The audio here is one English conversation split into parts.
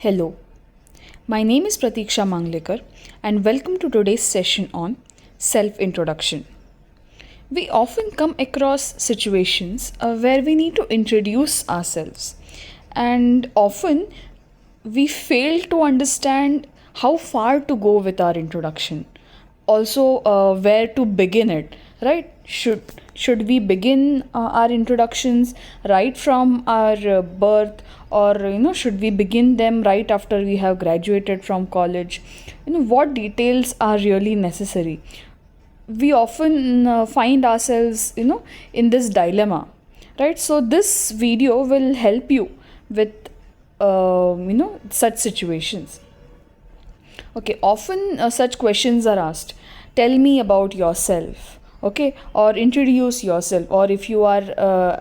Hello, my name is Pratiksha Manglekar and welcome to today's session on self introduction. We often come across situations where we need to introduce ourselves, and often we fail to understand how far to go with our introduction. Also, where to begin it, right? Should we begin our introductions right from our birth, or should we begin them right after we have graduated from college? What details are really necessary? We often find ourselves in this dilemma, right? So this video will help you with such situations. Okay, often such questions are asked. Tell me about yourself, okay, or introduce yourself. Or if you are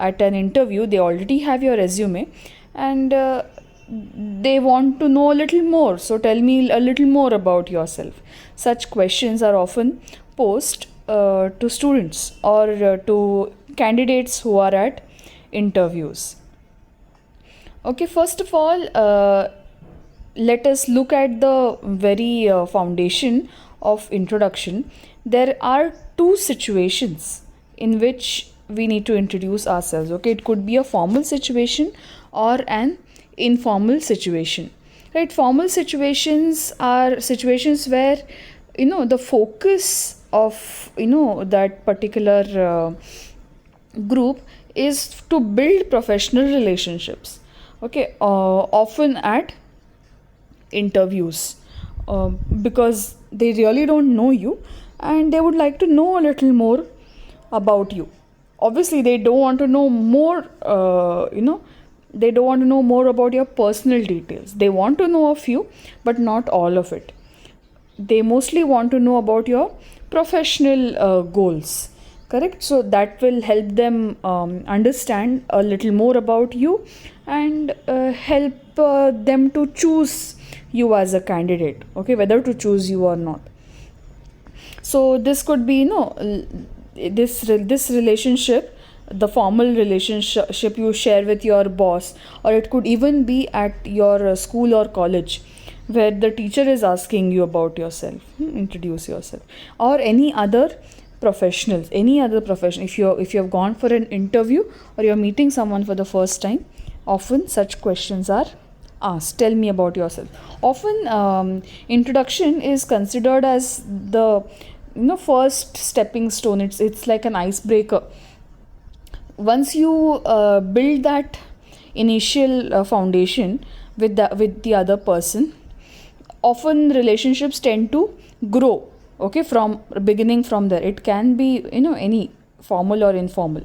at an interview, they already have your resume, and they want to know a little more. So tell me a little more about yourself. Such questions are often posed to students or to candidates who are at interviews. Okay, first of all, let us look at the very foundation of introduction. There are two situations in which we need to introduce ourselves. Okay, it could be a formal situation or an informal situation. Right, formal situations are situations where the focus of that particular group is to build professional relationships. Okay, often at interviews, because they really don't know you and they would like to know a little more about you. Obviously they don't want to know more, they don't want to know more about your personal details. They want to know a few, but not all of it. They mostly want to know about your professional goals. Correct? So that will help them understand a little more about you and help them to choose you as a candidate. Okay, whether to choose you or not. So this could be this relationship, the formal relationship you share with your boss, or it could even be at your school or college, where the teacher is asking you about yourself, introduce yourself, or any other professionals, any other profession. If you have gone for an interview or you're meeting someone for the first time, often such questions are asked. Tell me about yourself. Often introduction is considered as the first stepping stone. It's like an icebreaker. Once you build that initial foundation with the other person, often relationships tend to grow. Okay, from beginning from there. It can be any formal or informal.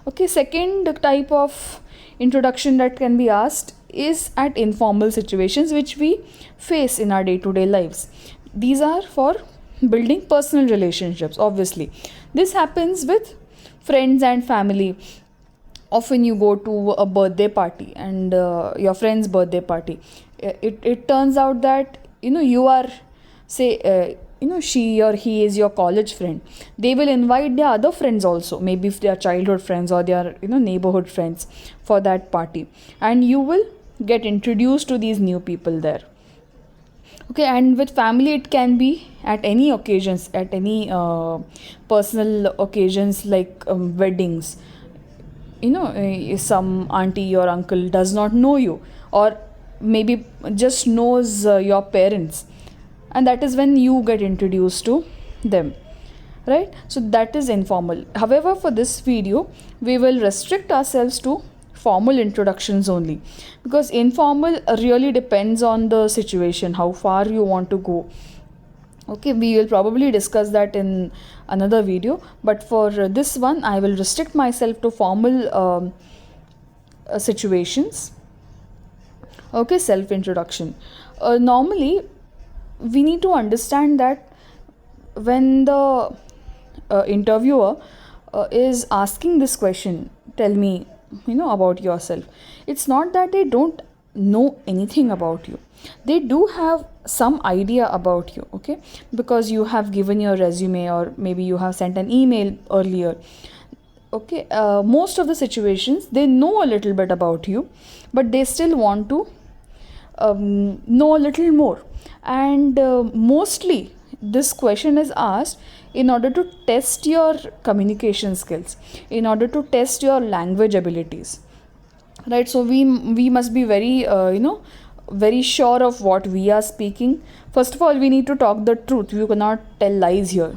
Okay, second type of introduction that can be asked is at informal situations which we face in our day-to-day lives. These are for building personal relationships. Obviously this happens with friends and family. Often you go to a birthday party, and your friend's birthday party, it turns out that you are, say, she or he is your college friend. They will invite their other friends also, maybe if they are childhood friends or they are neighborhood friends, for that party, and you will get introduced to these new people there. Okay, and with family it can be at any occasions, at any personal occasions, like weddings. Some auntie or uncle does not know you, or maybe just knows your parents, and that is when you get introduced to them, right? So that is informal. However, for this video we will restrict ourselves to formal introductions only, because informal really depends on the situation, how far you want to go. Okay, we will probably discuss that in another video, but for this one I will restrict myself to formal situations. Okay, self introduction. Normally we need to understand that when the interviewer is asking this question, tell me about yourself, it's not that they don't know anything about you. They do have some idea about you. Okay, because you have given your resume, or maybe you have sent an email earlier. Okay, most of the situations they know a little bit about you, but they still want to know a little more. And mostly this question is asked in order to test your communication skills, in order to test your language abilities, right? So we must be very very sure of what we are speaking. First of all, we need to talk the truth. You cannot tell lies here.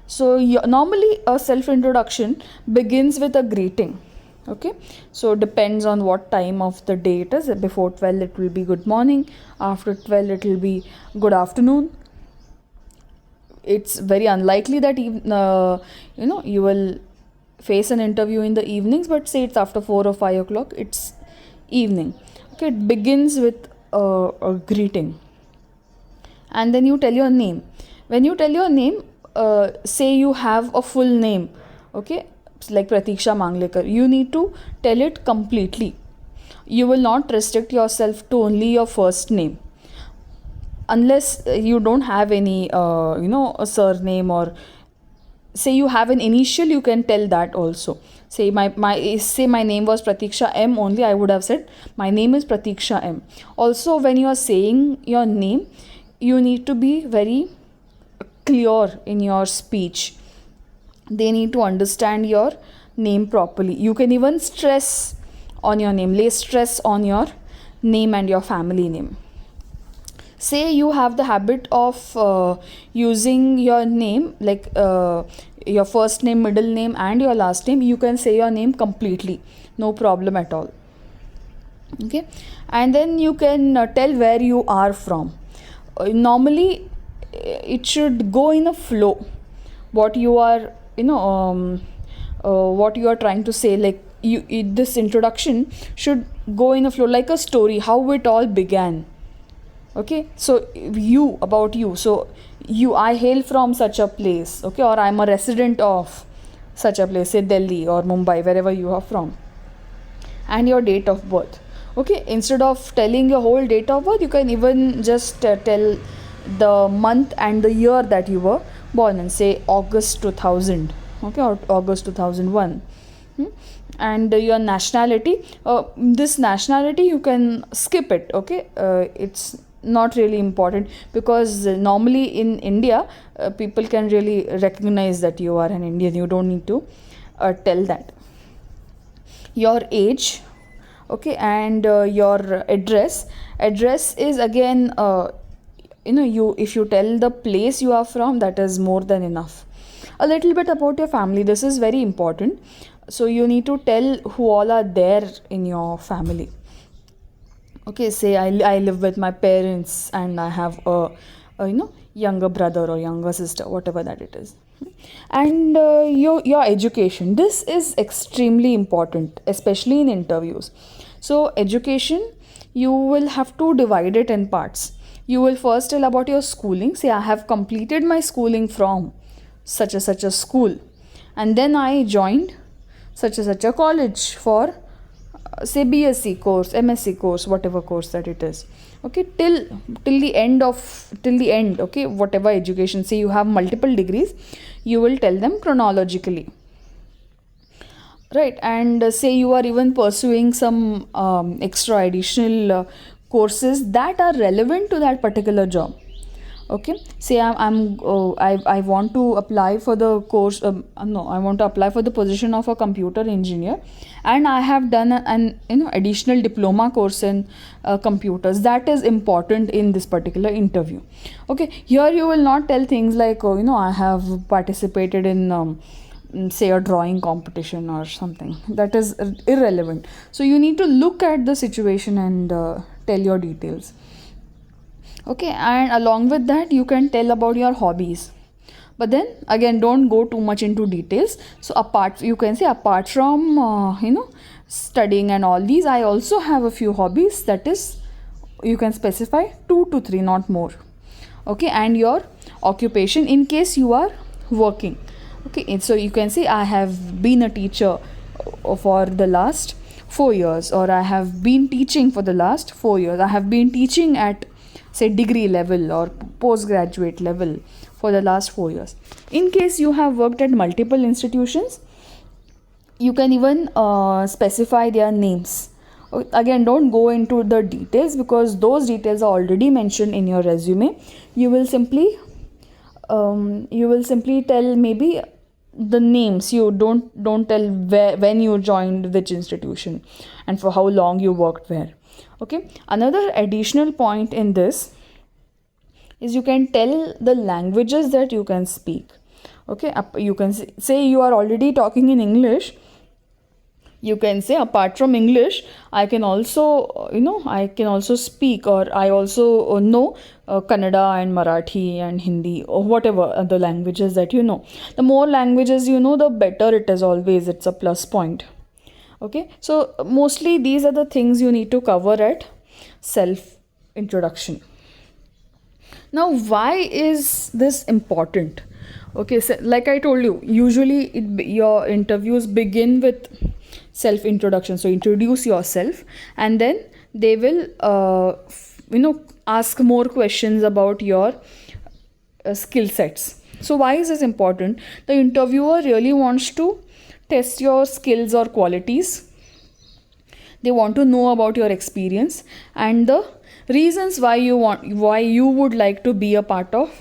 So normally a self introduction begins with a greeting. Okay, so depends on what time of the day it is. Before 12 it will be good morning, after 12 it will be good afternoon. It's very unlikely that you will face an interview in the evenings, but say it's after 4 or 5 o'clock, it's evening. Okay, it begins with a greeting, and then you tell your name. When you tell your name, say you have a full name, okay, like Pratiksha Manglekar, you need to tell it completely. You will not restrict yourself to only your first name, unless you don't have any a surname, or say you have an initial, you can tell that also. Say my name was Pratiksha M only, I would have said my name is Pratiksha M. Also, when you are saying your name, you need to be very clear in your speech. They need to understand your name properly. You can even stress on your name, lay stress on your name and your family name. Say you have the habit of using your name, like your first name, middle name and your last name, you can say your name completely, no problem at all. Okay, and then you can tell where you are from. Normally it should go in a flow, what you are what you are trying to say. Like this introduction should go in a flow, like a story, how it all began. Okay, so about you. So I hail from such a place, okay, or I'm a resident of such a place, say Delhi or Mumbai, wherever you are from, and your date of birth. Okay, instead of telling your whole date of birth, you can even just tell the month and the year that you were born in, say August 2000, okay, or August 2001. And your nationality, this nationality you can skip it. Okay, it's not really important, because normally in India people can really recognize that you are an Indian. You don't need to tell that. Your age, okay, and your address is again if you tell the place you are from, that is more than enough. A little bit about your family, this is very important. So you need to tell who all are there in your family. Okay, say I live with my parents and I have a younger brother or younger sister, whatever that it is. And your education, this is extremely important, especially in interviews. So education, you will have to divide it in parts. You will first tell about your schooling. Say I have completed my schooling from such a school, and then I joined such a college for say BSc course, MSc course, whatever course that it is. Okay, till the end, okay, whatever education. Say you have multiple degrees, you will tell them chronologically, right? And say you are even pursuing some extra additional courses that are relevant to that particular job. Okay, say I want to apply for the course, no, I want to apply for the position of a computer engineer, and I have done an additional diploma course in computers. That is important in this particular interview. Okay, here you will not tell things like I have participated in say a drawing competition or something. That is irrelevant. So you need to look at the situation and tell your details. Okay, and along with that you can tell about your hobbies, but then again don't go too much into details. So you can say apart from studying and all these, I also have a few hobbies. That is, you can specify 2 to 3, not more. Okay, and your occupation in case you are working. Okay, so you can say I have been a teacher for the last 4 years, or I have been teaching for the last 4 years. I have been teaching at say degree level or postgraduate level for the last 4 years. In case you have worked at multiple institutions, you can even specify their names. Again, don't go into the details because those details are already mentioned in your resume. You will simply tell maybe the names. You don't tell where, when you joined which institution and for how long you worked where. Okay, another additional point in this is you can tell the languages that you can speak. Okay, you can say you are already talking in English. You can say, apart from English, I can also I can also speak, or I also know Kannada and Marathi and Hindi, or whatever the languages that you know. The more languages you know, the better it is. Always, it's a plus point. Okay, so mostly these are the things you need to cover at self introduction. Now, why is this important? Okay, so like I told you, usually your interviews begin with self introduction. So introduce yourself, and then they will ask more questions about your skill sets. So why is this important? The interviewer really wants to test your skills or qualities. They want to know about your experience and the reasons why you would like to be a part of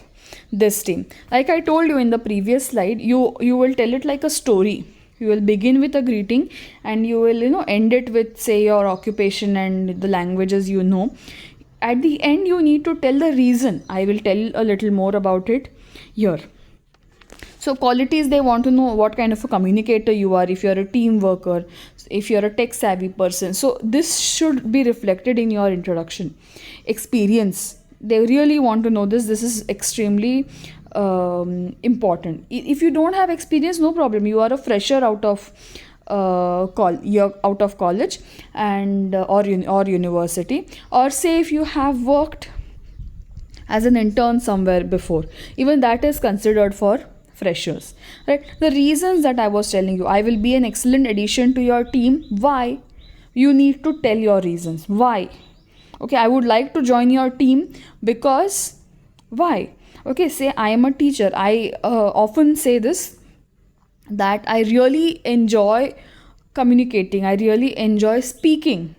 this team. Like I told you in the previous slide, you will tell it like a story. You will begin with a greeting, and you will end it with, say, your occupation and the languages you know. At the end, you need to tell the reason. I will tell a little more about it here. So qualities, they want to know what kind of a communicator you are, if you're a team worker, if you're a tech savvy person. So this should be reflected in your introduction. Experience, they really want to know this. This is extremely important. If you don't have experience, no problem. You are a fresher out of you're out of college and or university, or say if you have worked as an intern somewhere before, even that is considered for freshers, right? The reasons that I was telling you, I will be an excellent addition to your team. Why? You need to tell your reasons. Why? Okay, I would like to join your team because why? Okay, say I am a teacher. I often say this, that I really enjoy communicating. I really enjoy speaking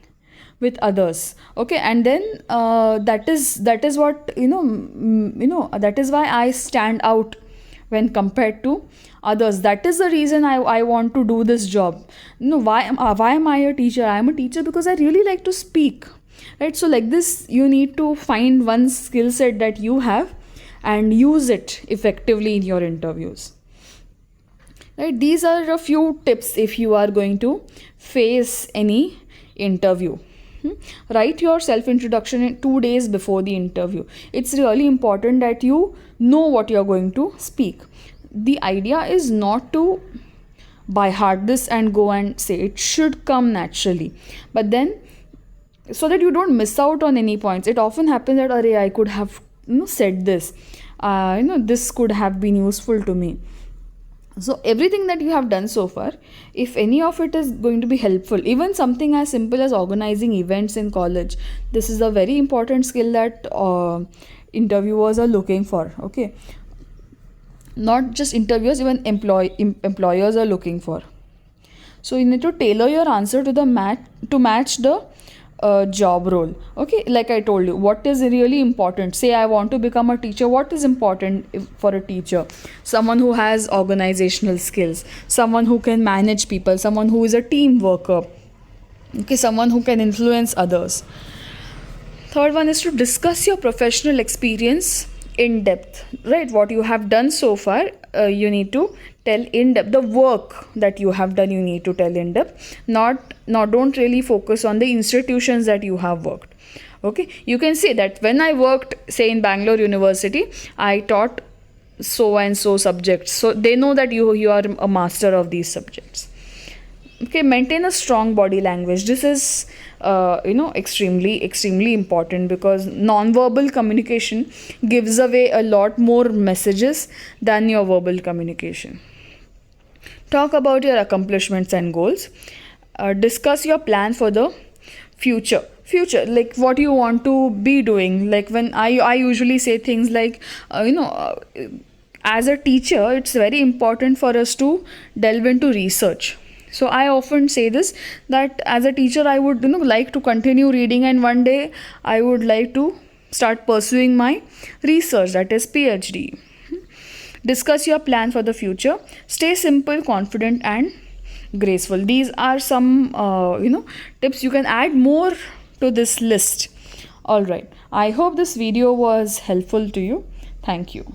with others. Okay, and then that is what that is why I stand out when compared to others. That is the reason I want to do this job. Why am I a teacher? I am a teacher because I really like to speak, right? So like this, you need to find one skill set that you have and use it effectively in your interviews, right? These are a few tips if you are going to face any interview. Write your self introduction in 2 days before the interview. It's really important that you know what you're going to speak. The idea is not to by heart this and go and say. It should come naturally, but then so that you don't miss out on any points. It often happens that I could have said this, this could have been useful to me. So everything that you have done so far, if any of it is going to be helpful, even something as simple as organizing events in college, this is a very important skill that interviewers are looking for. Okay, not just interviewers, even employers are looking for. So you need to tailor your answer to match the job role. Okay, like I told you, what is really important? Say I want to become a teacher. What is important for a teacher? Someone who has organizational skills, someone who can manage people, someone who is a team worker, okay, someone who can influence others. Third one is to discuss your professional experience in depth, right? What you have done so far, you need to tell in depth. The work that you have done, you need to tell in depth. Don't really focus on the institutions that you have worked. Okay, you can say that when I worked, say in Bangalore University, I taught so and so subjects, so they know that you are a master of these subjects. Okay, maintain a strong body language. This is extremely important, because non-verbal communication gives away a lot more messages than your verbal communication. Talk about your accomplishments and goals. Discuss your plan for the future, like what you want to be doing. Like when I usually say things like as a teacher, it's very important for us to delve into research. So I often say this, that as a teacher I would, like to continue reading, and one day I would like to start pursuing my research, that is PhD. Discuss your plan for the future. Stay simple, confident, and graceful. These are some tips. You can add more to this list. All right, I hope this video was helpful to you. Thank you.